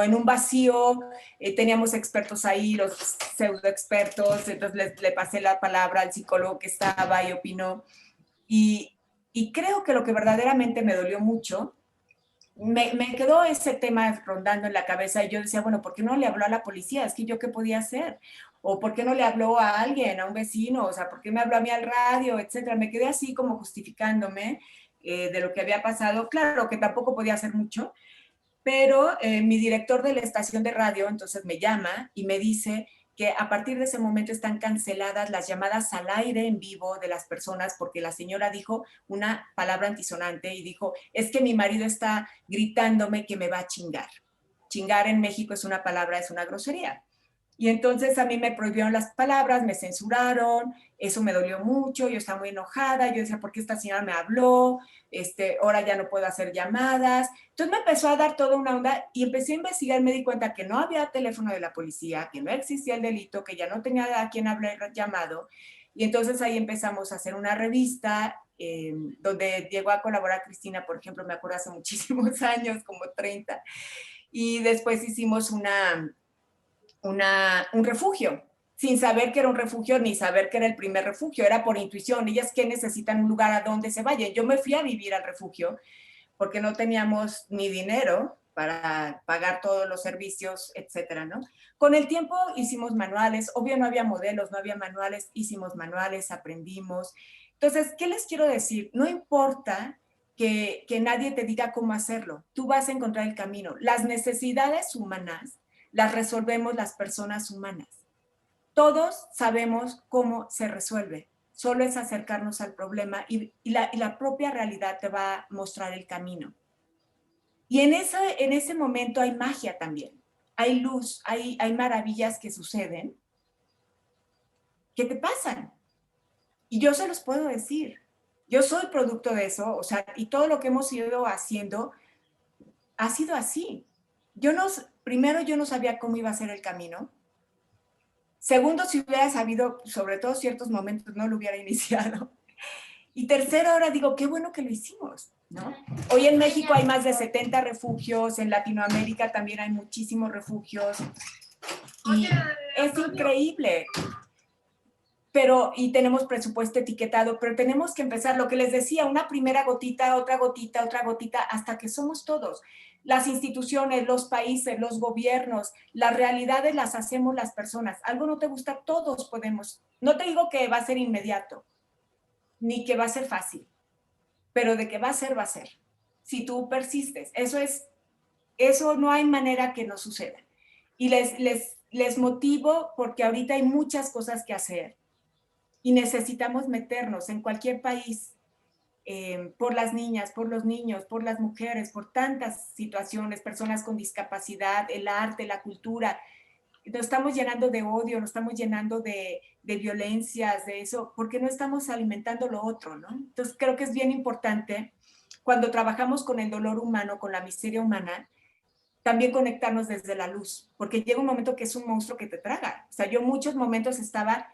en un vacío. Teníamos expertos ahí, los pseudo expertos, entonces le pasé la palabra al psicólogo que estaba y opinó. Y creo que lo que verdaderamente me dolió mucho, me quedó ese tema rondando en la cabeza y yo decía, bueno, ¿por qué no le habló a la policía? Es que yo qué podía hacer. O ¿por qué no le habló a alguien, a un vecino? O sea, ¿por qué me habló a mí al radio, etcétera? Me quedé así como justificándome de lo que había pasado. Claro que tampoco podía hacer mucho, pero mi director de la estación de radio entonces me llama y me dice que a partir de ese momento están canceladas las llamadas al aire en vivo de las personas porque la señora dijo una palabra antisonante y dijo, es que mi marido está gritándome que me va a chingar. Chingar en México es una palabra, es una grosería. Y entonces a mí me prohibieron las palabras, me censuraron, eso me dolió mucho, yo estaba muy enojada, yo decía, ¿por qué esta señora me habló? Ahora ya no puedo hacer llamadas. Entonces me empezó a dar toda una onda y empecé a investigar, me di cuenta que no había teléfono de la policía, que no existía el delito, que ya no tenía a quien haber llamado. Y entonces ahí empezamos a hacer una revista donde llegó a colaborar Cristina, por ejemplo, me acuerdo hace muchísimos años, como 30. Y después hicimos un refugio, sin saber que era un refugio ni saber que era el primer refugio, era por intuición, ellas que necesitan un lugar a donde se vayan. Yo me fui a vivir al refugio porque no teníamos ni dinero para pagar todos los servicios, etcétera, ¿no? Con el tiempo hicimos manuales, obvio no había modelos, no había manuales, hicimos manuales, aprendimos. Entonces, ¿qué les quiero decir? No importa que nadie te diga cómo hacerlo, tú vas a encontrar el camino. Las necesidades humanas las resolvemos las personas humanas. Todos sabemos cómo se resuelve. Solo es acercarnos al problema y la propia realidad te va a mostrar el camino. Y en ese momento hay magia también. Hay luz, hay maravillas que suceden, que te pasan. Y yo se los puedo decir. Yo soy producto de eso, o sea, y todo lo que hemos ido haciendo ha sido así. Primero, yo no sabía cómo iba a ser el camino. Segundo, si hubiera sabido, sobre todo ciertos momentos, no lo hubiera iniciado. Y tercero, ahora digo, qué bueno que lo hicimos, ¿no? Hoy en México hay más de 70 refugios, en Latinoamérica también hay muchísimos refugios. Y es increíble. Y tenemos presupuesto etiquetado, pero tenemos que empezar, lo que les decía, una primera gotita, otra gotita, hasta que somos todos. Las instituciones, los países, los gobiernos, las realidades las hacemos las personas. Algo no te gusta, todos podemos. No te digo que va a ser inmediato, ni que va a ser fácil, pero de que va a ser, va a ser. Si tú persistes, eso no hay manera que no suceda. Y les motivo porque ahorita hay muchas cosas que hacer y necesitamos meternos en cualquier país. Por las niñas, por los niños, por las mujeres, por tantas situaciones, personas con discapacidad, el arte, la cultura. Nos estamos llenando de odio, nos estamos llenando de violencias, de eso, porque no estamos alimentando lo otro, ¿no? Entonces creo que es bien importante cuando trabajamos con el dolor humano, con la miseria humana, también conectarnos desde la luz, porque llega un momento que es un monstruo que te traga. O sea, yo muchos momentos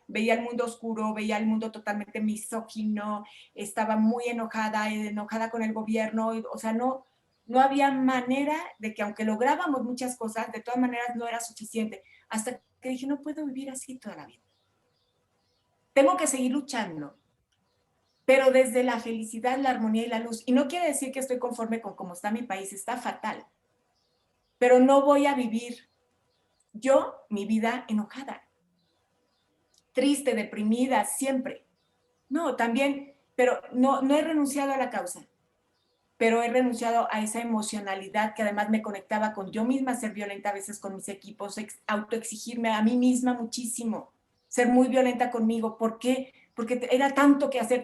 veía el mundo oscuro, veía el mundo totalmente misógino, estaba muy enojada con el gobierno, o sea, no No había manera de que, aunque lográbamos muchas cosas, de todas maneras no era suficiente. Hasta que dije, no puedo vivir así toda la vida. Tengo que seguir luchando, pero desde la felicidad, la armonía y la luz. Y no quiere decir que estoy conforme con cómo está mi país, está fatal. Pero no voy a vivir yo mi vida enojada, triste, deprimida, siempre. No, también, pero no he renunciado a la causa, pero he renunciado a esa emocionalidad que además me conectaba con yo misma, ser violenta a veces con mis equipos, autoexigirme a mí misma muchísimo, ser muy violenta conmigo. ¿Por qué? Porque era tanto que hacer,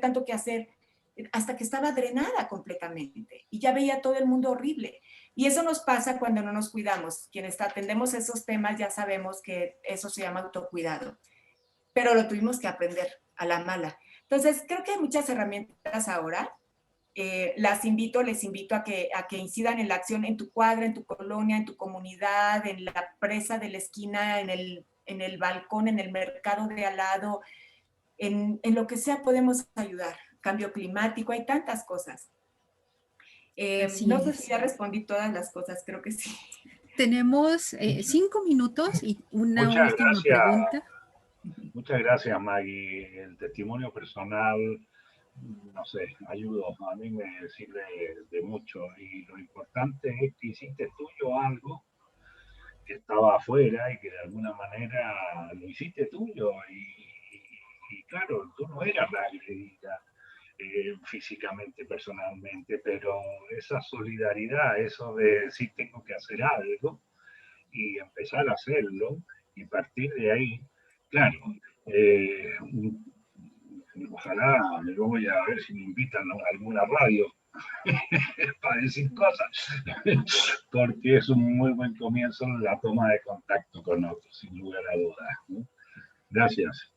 hasta que estaba drenada completamente y ya veía todo el mundo horrible. Y eso nos pasa cuando no nos cuidamos. Quienes atendemos esos temas ya sabemos que eso se llama autocuidado, pero lo tuvimos que aprender a la mala. Entonces, creo que hay muchas herramientas ahora. Les invito a que incidan en la acción en tu cuadra, en tu colonia, en tu comunidad, en la presa de la esquina, en el balcón, en el mercado de al lado, en lo que sea podemos ayudar. Cambio climático, hay tantas cosas. No sé si ya respondí todas las cosas, creo que sí. Tenemos 5 minutos y una Muchas última gracias. pregunta. Muchas gracias, Maggie. El testimonio personal, no sé, ayudó. A mí me sirve de mucho. Y lo importante es que hiciste tuyo algo que estaba afuera y que de alguna manera lo hiciste tuyo. Y claro, tú no eras la agredida físicamente, personalmente, pero esa solidaridad, eso de decir tengo que hacer algo y empezar a hacerlo y partir de ahí, claro, ojalá me voy a ver si me invitan a alguna radio para decir cosas, porque es un muy buen comienzo en la toma de contacto con otros, sin lugar a dudas, ¿no? Gracias.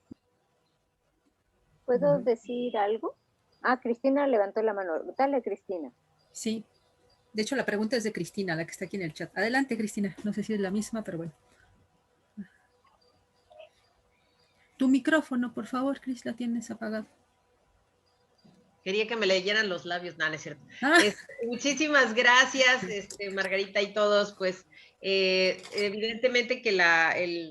¿Puedo decir algo? Ah, Cristina levantó la mano. Dale, Cristina. Sí. De hecho, la pregunta es de Cristina, la que está aquí en el chat. Adelante, Cristina. No sé si es la misma, pero bueno. Tu micrófono, por favor, Cris, la tienes apagado. Quería que me leyeran los labios, no es cierto. Ah. Muchísimas gracias, Margarita y todos, pues evidentemente que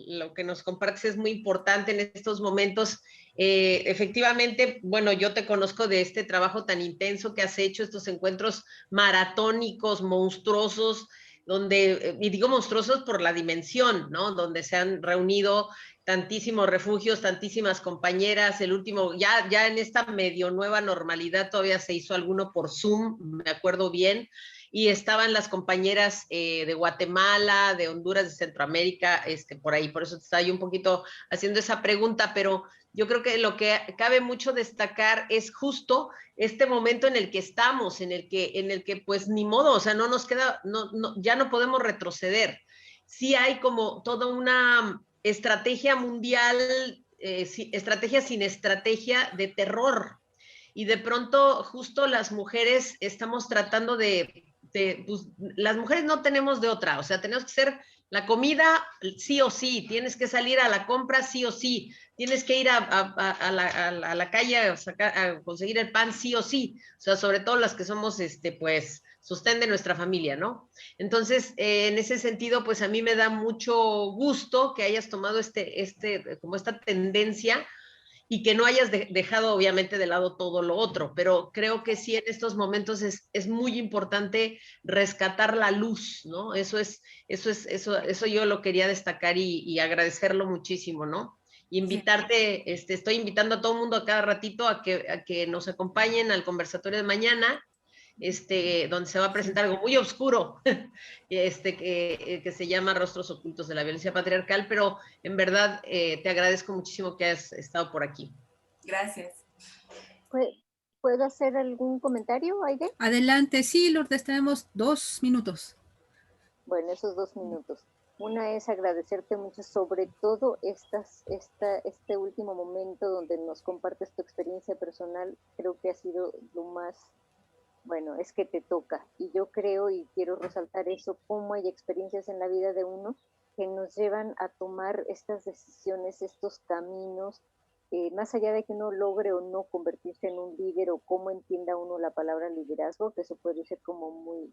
lo que nos compartes es muy importante en estos momentos. Efectivamente, bueno, yo te conozco de este trabajo tan intenso que has hecho, estos encuentros maratónicos, monstruosos, donde, y digo monstruosos por la dimensión, ¿no? Donde se han reunido tantísimos refugios, tantísimas compañeras, el último, ya en esta medio nueva normalidad todavía se hizo alguno por Zoom, me acuerdo bien, y estaban las compañeras de Guatemala, de Honduras, de Centroamérica, por ahí, por eso te estaba yo un poquito haciendo esa pregunta, pero yo creo que lo que cabe mucho destacar es justo este momento en el que estamos, en el que pues ni modo, o sea, no nos queda, ya no podemos retroceder. Sí hay como toda una estrategia mundial, estrategia sin estrategia de terror. Y de pronto, justo las mujeres estamos tratando pues, las mujeres no tenemos de otra, o sea, tenemos que hacer la comida sí o sí, tienes que salir a la compra sí o sí, tienes que ir a la calle a conseguir el pan sí o sí, o sea, sobre todo las que somos, pues, sostén de nuestra familia, ¿no? Entonces, en ese sentido, pues a mí me da mucho gusto que hayas tomado como esta tendencia y que no hayas dejado obviamente de lado todo lo otro, pero creo que sí en estos momentos es muy importante rescatar la luz, ¿no? Eso yo lo quería destacar y agradecerlo muchísimo, ¿no? Invitarte, estoy invitando a todo el mundo a cada ratito a que nos acompañen al conversatorio de mañana, donde se va a presentar algo muy oscuro, que se llama Rostros Ocultos de la Violencia Patriarcal, pero en verdad te agradezco muchísimo que hayas estado por aquí. Gracias. ¿Puedo hacer algún comentario, Aide? Adelante, sí, Lourdes, tenemos 2 minutos. Bueno, esos 2 minutos. Una es agradecerte mucho, sobre todo este último momento donde nos compartes tu experiencia personal. Creo que ha sido lo más, bueno, es que te toca. Y yo creo y quiero resaltar eso, cómo hay experiencias en la vida de uno que nos llevan a tomar estas decisiones, estos caminos, más allá de que uno logre o no convertirse en un líder o cómo entienda uno la palabra liderazgo, que eso puede ser como muy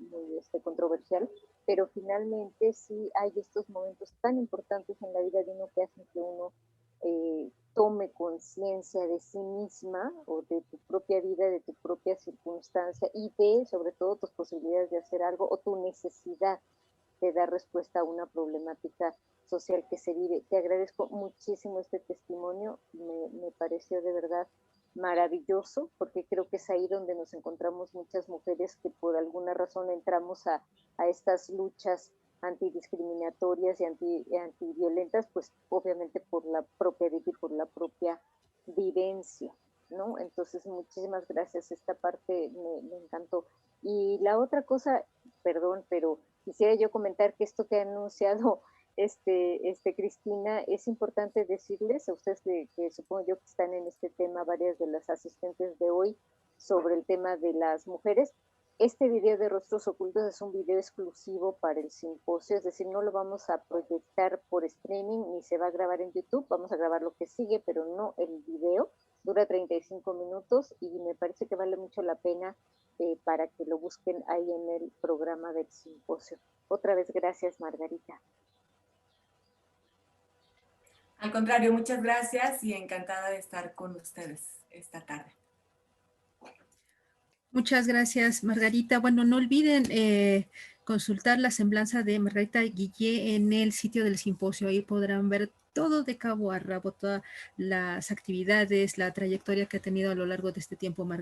controversial, pero finalmente sí hay estos momentos tan importantes en la vida de uno que hacen que uno tome conciencia de sí misma o de tu propia vida, de tu propia circunstancia y de sobre todo tus posibilidades de hacer algo o tu necesidad de dar respuesta a una problemática social que se vive. Te agradezco muchísimo este testimonio, me pareció de verdad maravilloso, porque creo que es ahí donde nos encontramos muchas mujeres que por alguna razón entramos a estas luchas antidiscriminatorias y antiviolentas, pues obviamente por la propia vida y por la propia vivencia, ¿no? Entonces, muchísimas gracias, esta parte me encantó. Y la otra cosa, perdón, pero quisiera yo comentar que esto que ha anunciado Cristina, es importante decirles a ustedes que supongo yo que están en este tema, varias de las asistentes de hoy, sobre el tema de las mujeres. Este video de Rostros Ocultos es un video exclusivo para el simposio, es decir, no lo vamos a proyectar por streaming ni se va a grabar en YouTube, vamos a grabar lo que sigue, pero no el video. Dura 35 minutos y me parece que vale mucho la pena para que lo busquen ahí en el programa del simposio. Otra vez, gracias, Margarita. Al contrario, muchas gracias y encantada de estar con ustedes esta tarde. Muchas gracias, Margarita. Bueno, no olviden consultar la semblanza de Margarita Guillé en el sitio del simposio. Ahí podrán ver todo de cabo a rabo, todas las actividades, la trayectoria que ha tenido a lo largo de este tiempo Margarita.